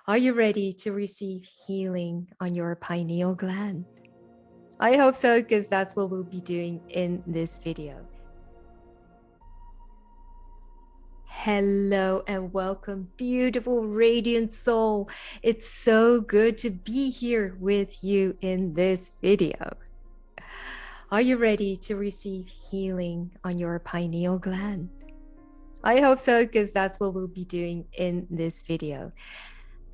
Are you ready to receive healing on your pineal gland? I hope so, because that's what we'll be doing in this video. Hello and welcome, beautiful, radiant soul. It's so good to be here with you in this video. Are you ready to receive healing on your pineal gland? I hope so, because that's what we'll be doing in this video.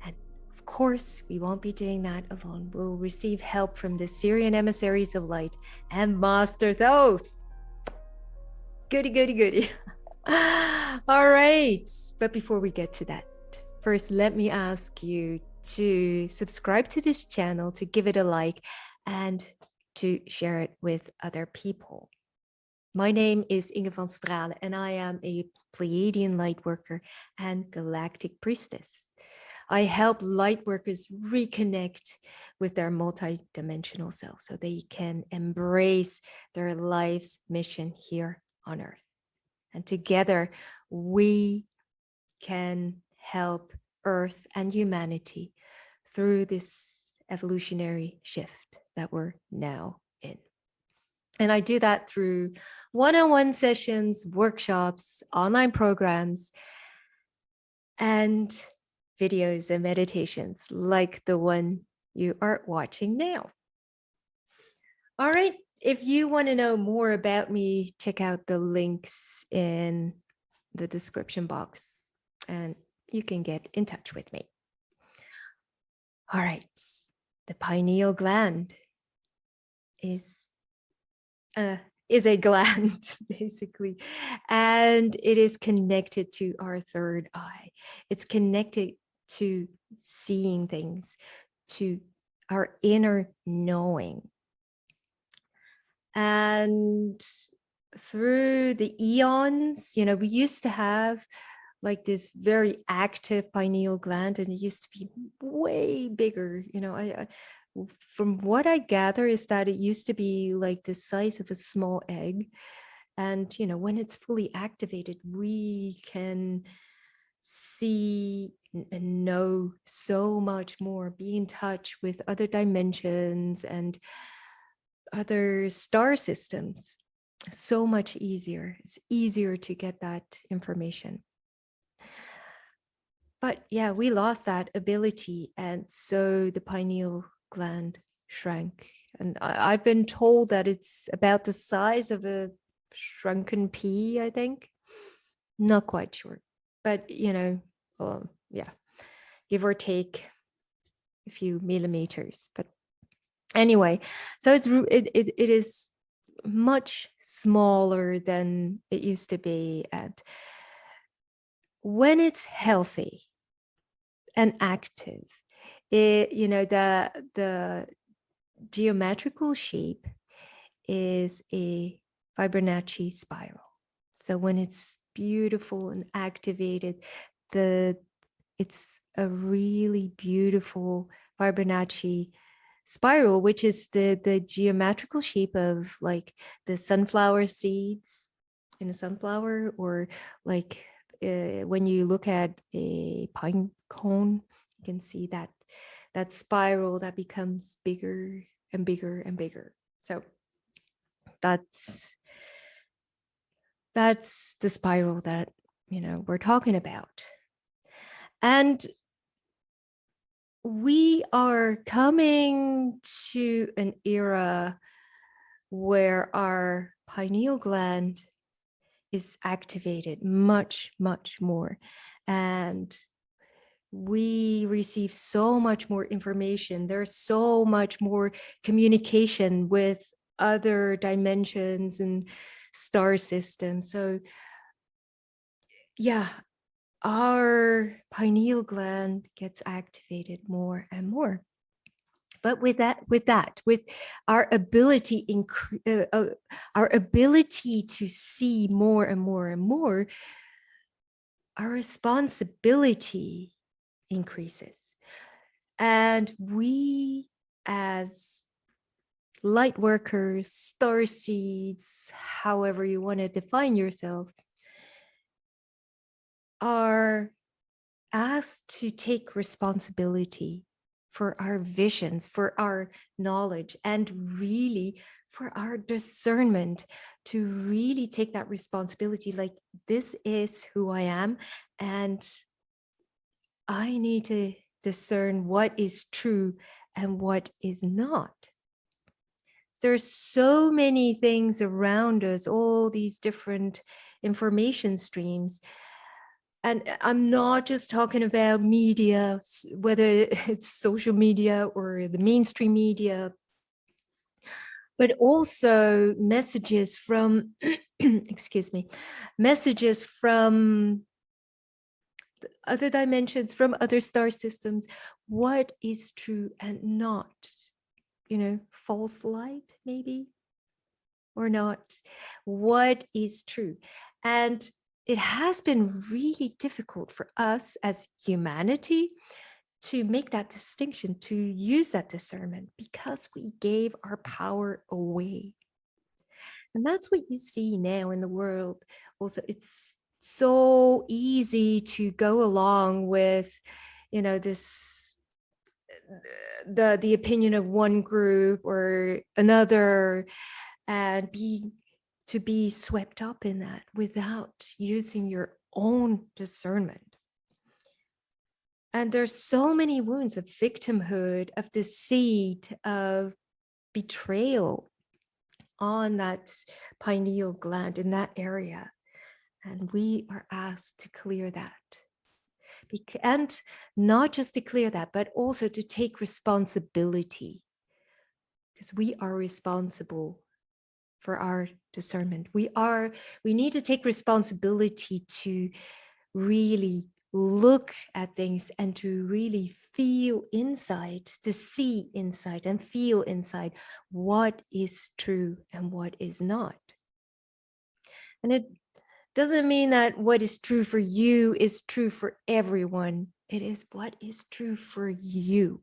And of course, we won't be doing that alone. We'll receive help from the Sirian Emissaries of Light and Master Thoth. Goody, goody, goody. All right. But before we get to that, first, let me ask you to subscribe to this channel, to give it a like, and to share it with other people. My name is Inge van Stralen, and I am a Pleiadian Lightworker and Galactic Priestess. I help Lightworkers reconnect with their multidimensional self so they can embrace their life's mission here on Earth. And together, we can help Earth and humanity through this evolutionary shift that we're now in. And I do that through one-on-one sessions, workshops, online programs, and videos and meditations like the one you are watching now. All right. If you want to know more about me, check out the links in the description box and you can get in touch with me. All right. The pineal gland is a gland, basically, and it is connected to our third eye. It's connected to seeing things, to our inner knowing. And through the eons, we used to have like this very active pineal gland, and it used to be way bigger. From what I gather is that it used to be like the size of a small egg. And, when it's fully activated, we can see and know so much more, be in touch with other dimensions and other star systems. So much easier. It's easier to get that information. But yeah, we lost that ability. And so the pineal gland shrank. And I've been told that it's about the size of a shrunken pea, I think. Not quite sure. But, yeah, give or take a few millimeters. But anyway, so it is much smaller than it used to be. And when it's healthy and active, the geometrical shape is a Fibonacci spiral. So when it's beautiful and activated, it's a really beautiful Fibonacci spiral, which is the geometrical shape of like the sunflower seeds in a sunflower, or like when you look at a pine cone, you can see that spiral that becomes bigger and bigger and bigger. So that's the spiral that we're talking about. And we are coming to an era where our pineal gland is activated much, much more. And we receive so much more information. There's so much more communication with other dimensions and star systems. So yeah, our pineal gland gets activated more and more. But with our ability to see more and more and more, our responsibility increases. And we, as light workers, star seeds, however you want to define yourself, are asked to take responsibility for our visions, for our knowledge, and really for our discernment, to really take that responsibility. Like, this is who I am, and I need to discern what is true and what is not. There's so many things around us, all these different information streams. And I'm not just talking about media, whether it's social media or the mainstream media, but also messages from, excuse me, messages from other dimensions, from other star systems. What is true and not? False light, maybe, or not? What is true? And it has been really difficult for us as humanity to make that distinction, to use that discernment, because we gave our power away. And that's what you see now in the world. Also, it's so easy to go along with, this, the opinion of one group or another, and to be swept up in that without using your own discernment. And there's so many wounds of victimhood, of deceit, of betrayal on that pineal gland, in that area. And we are asked to clear that. And not just to clear that, but also to take responsibility, because we are responsible for our discernment. We need to take responsibility to really look at things and to really feel inside, to see inside and feel inside what is true and what is not. And it doesn't mean that what is true for you is true for everyone. It is what is true for you.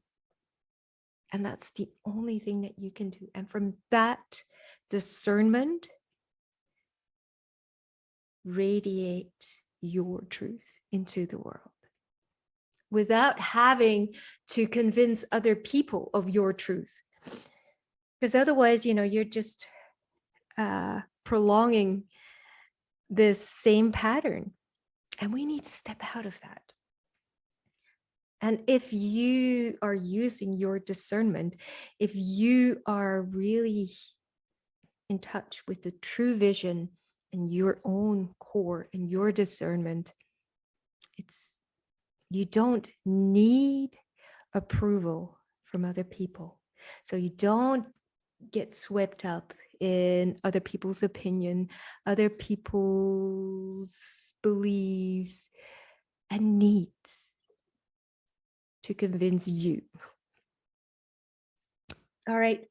And that's the only thing that you can do. And from that discernment, radiate your truth into the world without having to convince other people of your truth. Because otherwise, you're just prolonging this same pattern. And we need to step out of that. And if you are using your discernment, if you are really in touch with the true vision and your own core and your discernment, you don't need approval from other people. So you don't get swept up in other people's opinion, other people's beliefs and needs to convince you. All right.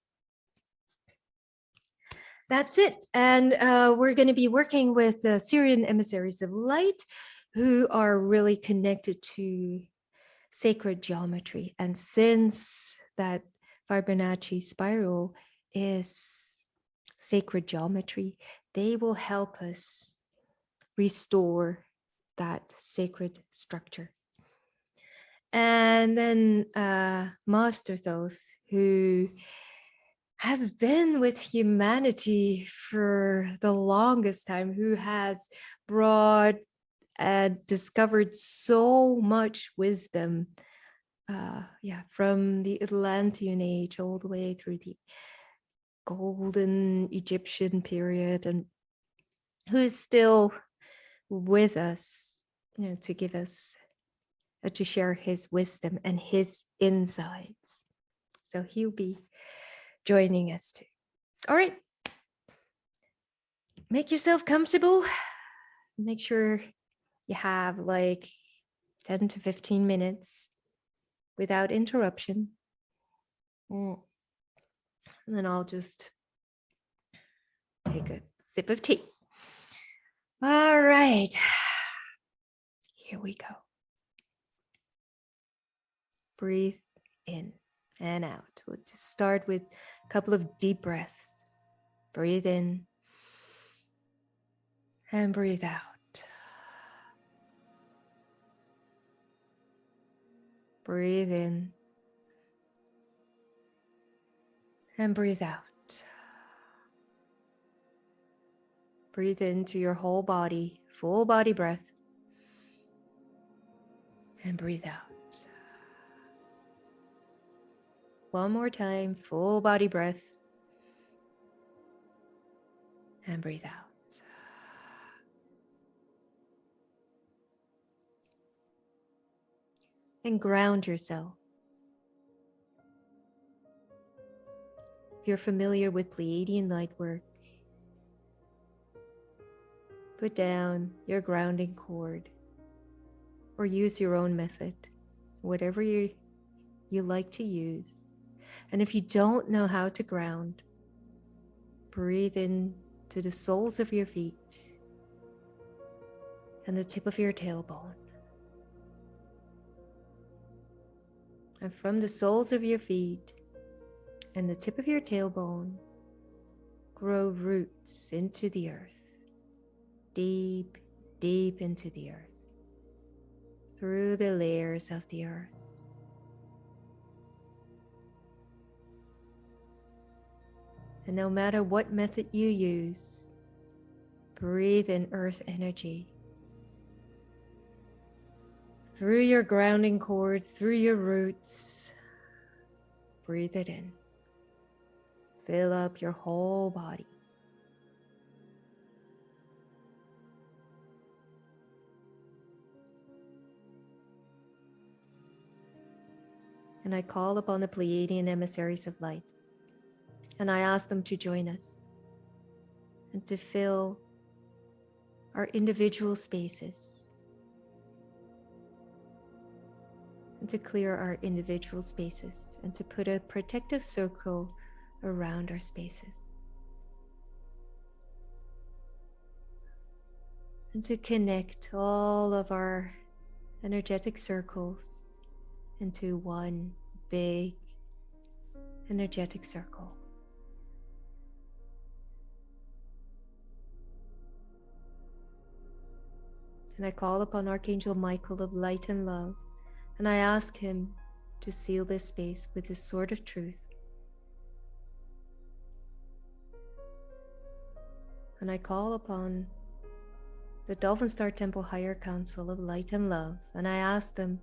That's it. And we're going to be working with the Sirian Emissaries of Light, who are really connected to sacred geometry. And since that Fibonacci spiral is sacred geometry, they will help us restore that sacred structure. And then Master Thoth, who has been with humanity for the longest time, who has brought and discovered so much wisdom, from the Atlantean age all the way through the golden Egyptian period, and who is still with us, to give us, to share his wisdom and his insights. So he'll be joining us too. All right. Make yourself comfortable. Make sure you have like 10 to 15 minutes without interruption. And then I'll just take a sip of tea. All right. Here we go. Breathe in and out. We'll just start with a couple of deep breaths. Breathe in and breathe out. Breathe in and breathe out. Breathe into your whole body, full body breath, and breathe out. One more time, full body breath, and breathe out. And ground yourself. If you're familiar with Pleiadian light work, put down your grounding cord or use your own method, whatever you like to use. And if you don't know how to ground, breathe in to the soles of your feet and the tip of your tailbone. And from the soles of your feet and the tip of your tailbone, grow roots into the earth, deep, deep into the earth, through the layers of the earth. And no matter what method you use, breathe in earth energy through your grounding cord, through your roots. Breathe it in. Fill up your whole body. And I call upon the Pleiadian emissaries of light. And I ask them to join us and to fill our individual spaces and to clear our individual spaces and to put a protective circle around our spaces and to connect all of our energetic circles into one big energetic circle. And I call upon Archangel Michael of light and love, and I ask him to seal this space with his sword of truth. And I call upon the Dolphin Star Temple Higher Council of light and love, and I ask them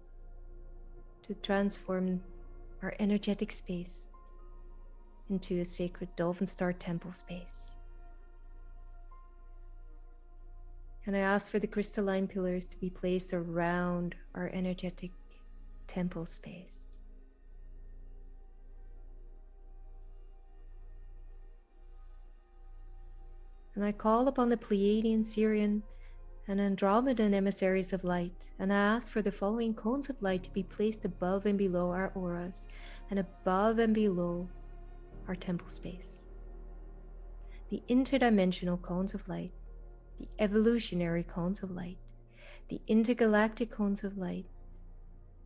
to transform our energetic space into a sacred Dolphin Star Temple space. And I ask for the crystalline pillars to be placed around our energetic temple space. And I call upon the Pleiadian, Sirian, and Andromedan emissaries of light, and I ask for the following cones of light to be placed above and below our auras, and above and below our temple space. The interdimensional cones of light, the evolutionary cones of light, the intergalactic cones of light,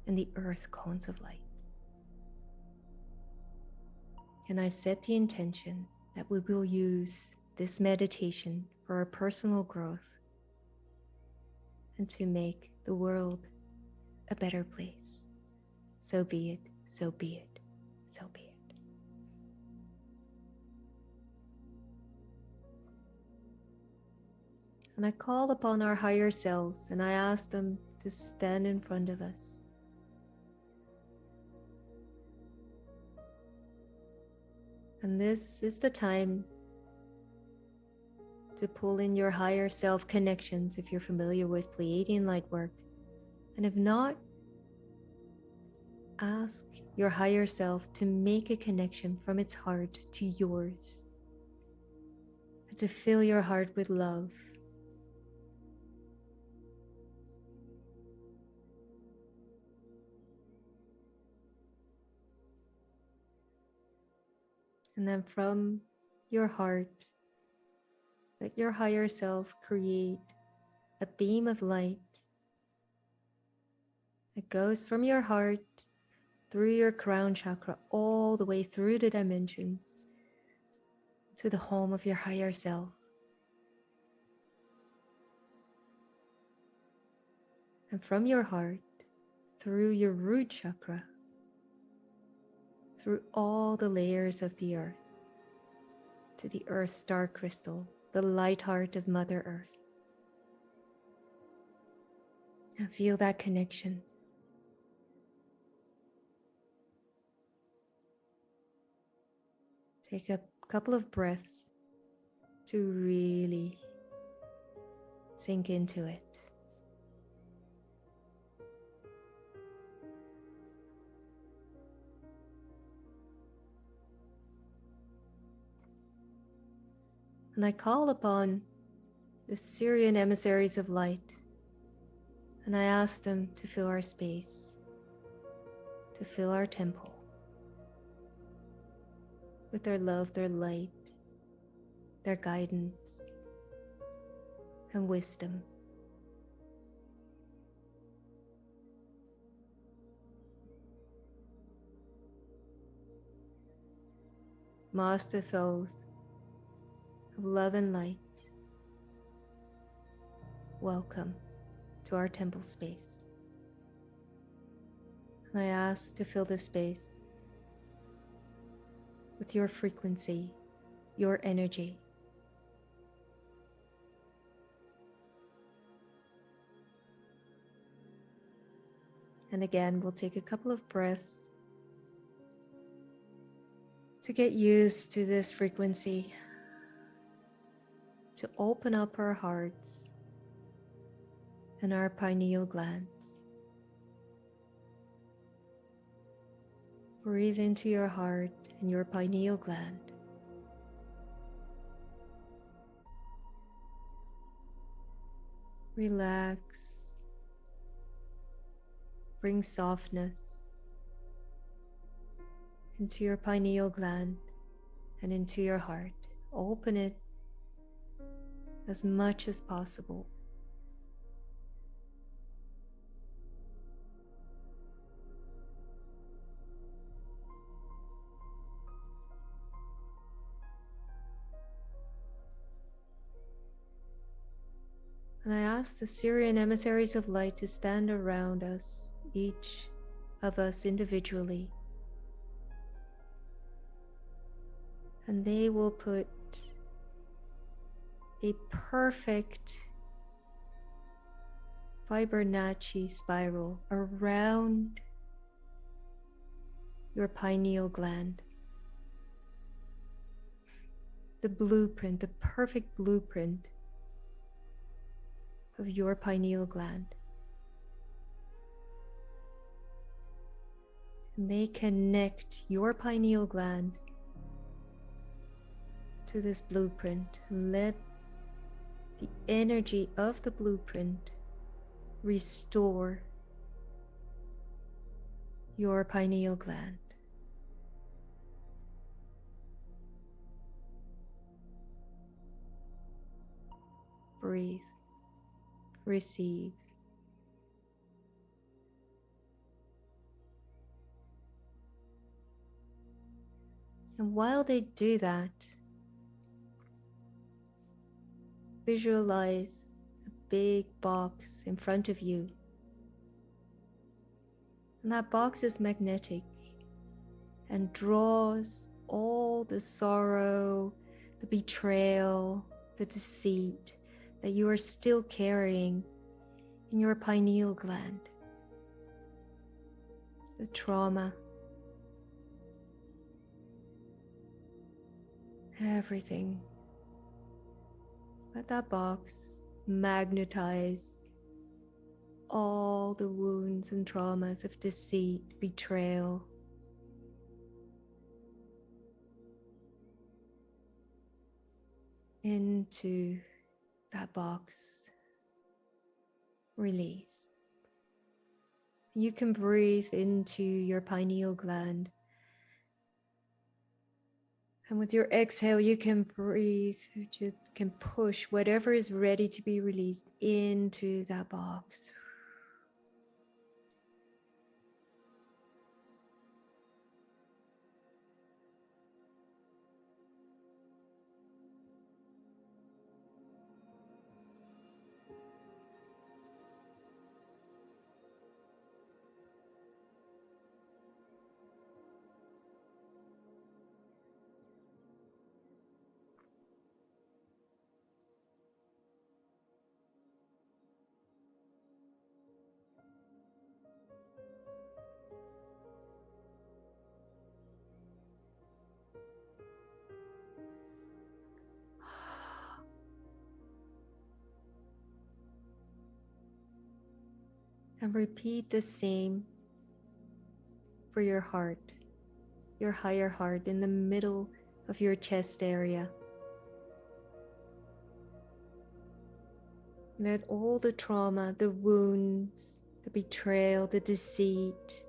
and the earth cones of light. And I set the intention that we will use this meditation for our personal growth and to make the world a better place. So be it, so be it, so be it. And I call upon our higher selves and I ask them to stand in front of us. And this is the time to pull in your higher self connections if you're familiar with Pleiadian light work. And if not, ask your higher self to make a connection from its heart to yours, and to fill your heart with love. And then from your heart, let your higher self create a beam of light that goes from your heart through your crown chakra all the way through the dimensions to the home of your higher self. And from your heart, through your root chakra, through all the layers of the earth, to the earth star crystal, the light heart of Mother Earth. And feel that connection. Take a couple of breaths to really sink into it. And I call upon the Sirian emissaries of light, and I ask them to fill our space, to fill our temple with their love, their light, their guidance, and wisdom. Master Thoth of love and light, welcome to our temple space. And I ask to fill this space with your frequency, your energy. And again, we'll take a couple of breaths to get used to this frequency, to open up our hearts and our pineal glands. Breathe into your heart and your pineal gland. Relax. Bring softness into your pineal gland and into your heart. Open it as much as possible. And I ask the Sirian emissaries of light to stand around us, each of us individually. And they will put a perfect Fibonacci spiral around your pineal gland. The blueprint, the perfect blueprint of your pineal gland. And they connect your pineal gland to this blueprint and let the energy of the blueprint restore your pineal gland. Breathe, receive. And while they do that, visualize a big box in front of you. And that box is magnetic and draws all the sorrow, the betrayal, the deceit that you are still carrying in your pineal gland. The trauma, everything. Let that box magnetize all the wounds and traumas of deceit, betrayal. Into that box. Release. You can breathe into your pineal gland. And with your exhale, you can breathe, you can push whatever is ready to be released into that box. And repeat the same for your heart, your higher heart in the middle of your chest area. Let all the trauma, the wounds, the betrayal, the deceit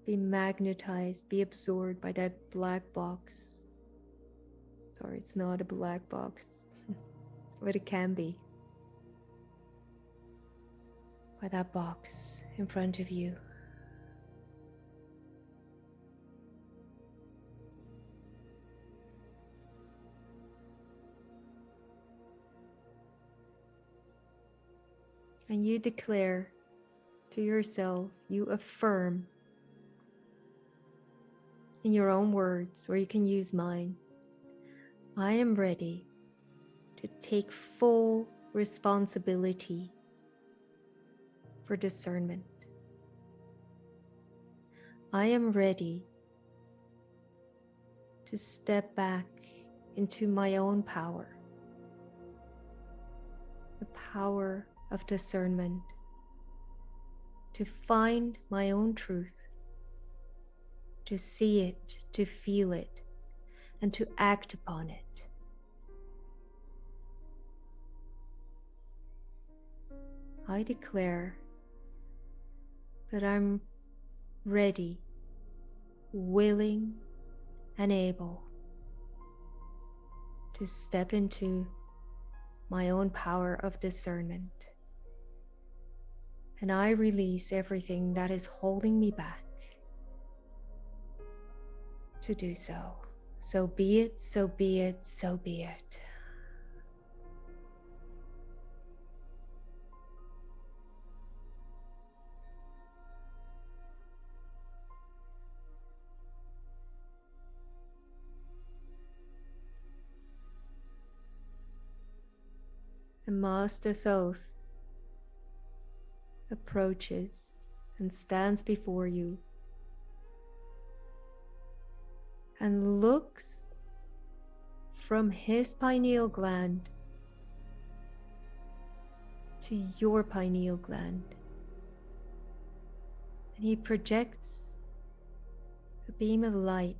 be magnetized, be absorbed by that black box. Sorry, it's not a black box, but it can be. By that box in front of you. And you declare to yourself, you affirm in your own words, or you can use mine, I am ready to take full responsibility for discernment. I am ready to step back into my own power, the power of discernment, to find my own truth, to see it, to feel it, and to act upon it. I declare that I'm ready, willing, and able to step into my own power of discernment. And I release everything that is holding me back to do so. So be it, so be it, so be it. And Master Thoth approaches and stands before you and looks from his pineal gland to your pineal gland. And he projects a beam of light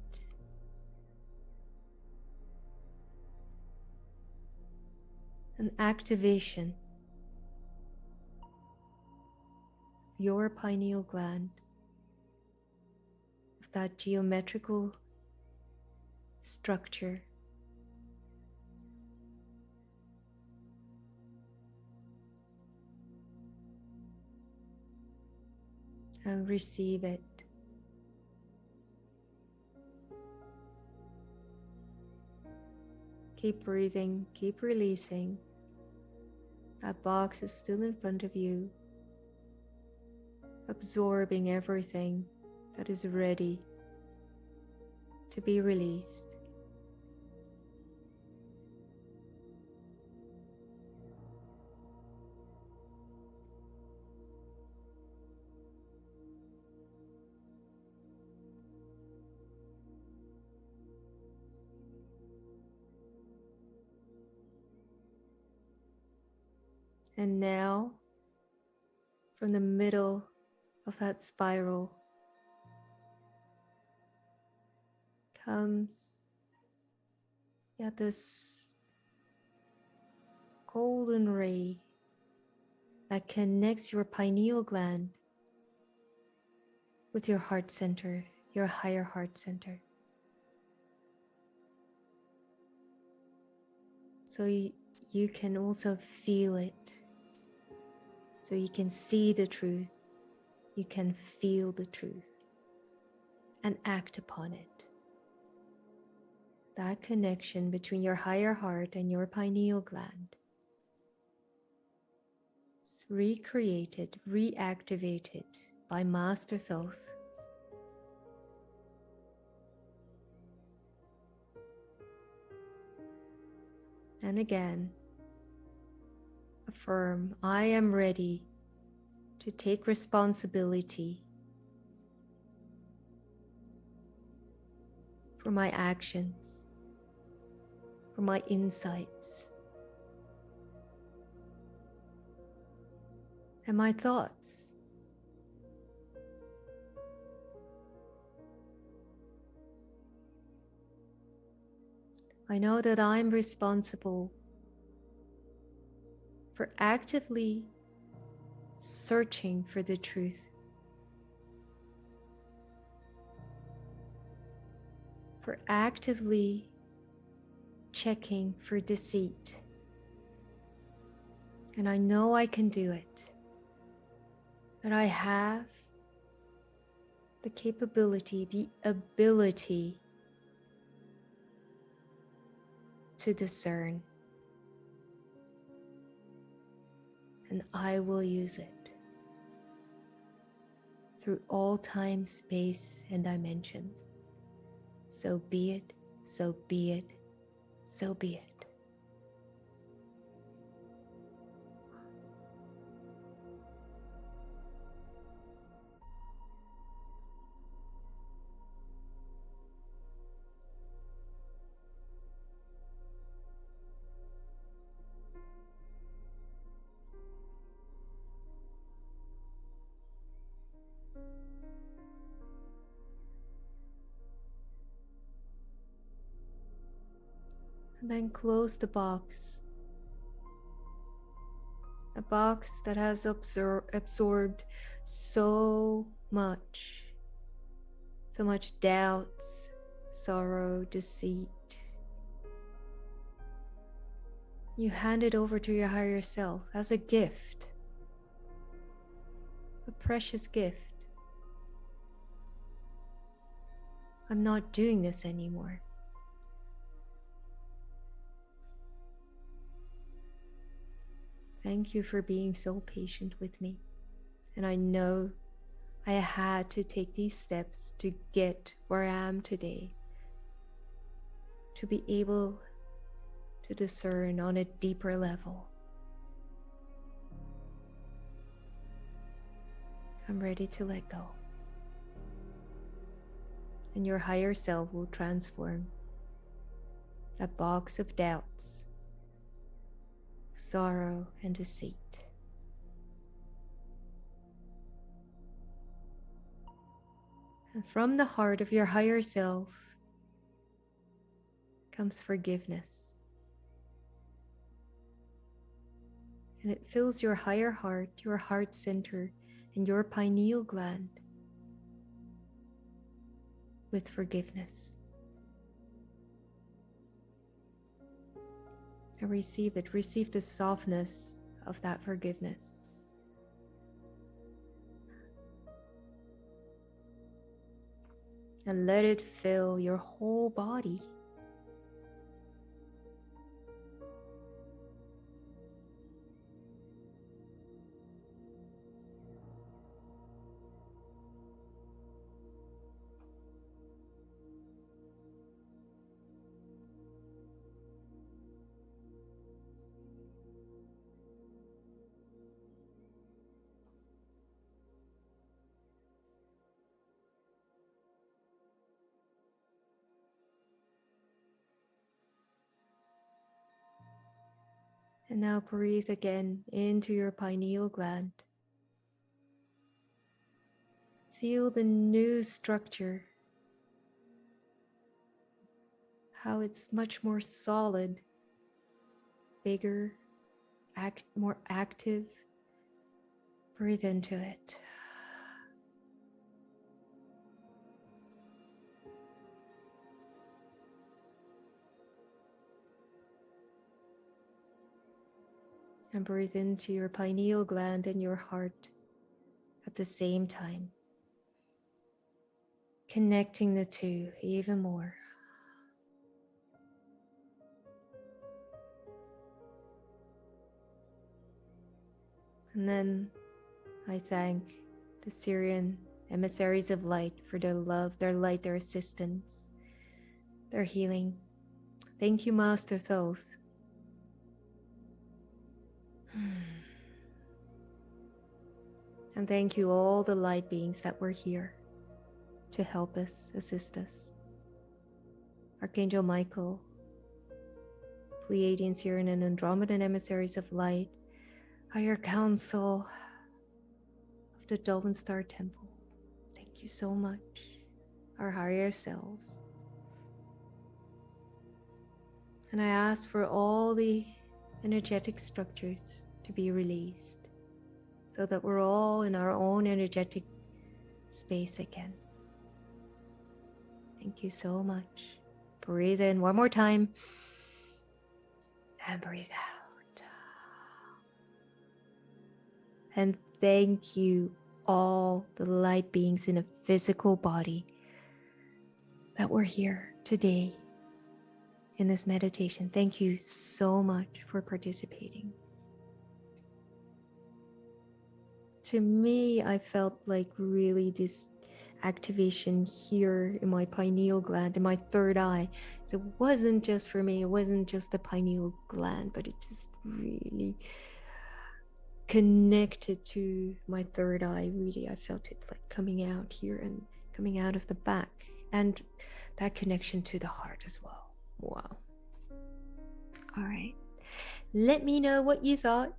an activation of your pineal gland, of that geometrical structure. And receive it. Keep breathing, keep releasing. That box is still in front of you, absorbing everything that is ready to be released. And now, from the middle of that spiral comes this golden ray that connects your pineal gland with your heart center, your higher heart center. So you can also feel it. So you can see the truth, you can feel the truth, and act upon it. That connection between your higher heart and your pineal gland is recreated, reactivated by Master Thoth. And again, affirm, I am ready to take responsibility for my actions, for my insights, and my thoughts. I know that I'm responsible for actively searching for the truth, for actively checking for deceit. And I know I can do it, that I have the capability, the ability to discern, and I will use it through all time, space, and dimensions. So be it, so be it, so be it. And then close the box. A box that has absorbed so much doubts, sorrow, deceit. You hand it over to your higher self as a gift, a precious gift. I'm not doing this anymore. Thank you for being so patient with me. And I know I had to take these steps to get where I am today, to be able to discern on a deeper level. I'm ready to let go. And your higher self will transform that box of doubts, sorrow, and deceit. And from the heart of your higher self comes forgiveness. And it fills your higher heart, your heart center, and your pineal gland with forgiveness. And receive it. Receive the softness of that forgiveness. And let it fill your whole body. And now breathe again into your pineal gland. Feel the new structure, how it's much more solid, bigger, more active. Breathe into it. And breathe into your pineal gland and your heart at the same time, connecting the two even more. And then I thank the Sirian Emmissaries of Light for their love, their light, their assistance, their healing. Thank you, Master Thoth. And thank you all the light beings that were here to help us, assist us. Archangel Michael, Pleiadian, Sirian, and Andromedan Emissaries of Light, Higher Council, the Dolphin Star Temple. Thank you so much, our higher selves. And I ask for all the energetic structures to be released so that we're all in our own energetic space again. Thank you so much. Breathe in one more time and breathe out. And thank you, all the light beings in a physical body that were here today in this meditation. Thank you so much for participating. To me, I felt like really this activation here in my pineal gland, in my third eye. So it wasn't just for me, it wasn't just the pineal gland, but it just really connected to my third eye. Really, I felt it like coming out here and coming out of the back, and that connection to the heart as well. Wow. All right. Let me know what you thought.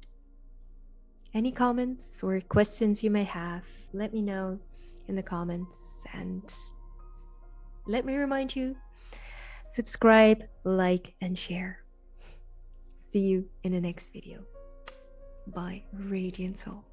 Any comments or questions you may have, let me know in the comments, and let me remind you, subscribe, like, and share. See you in the next video. Bye, Radiant Soul.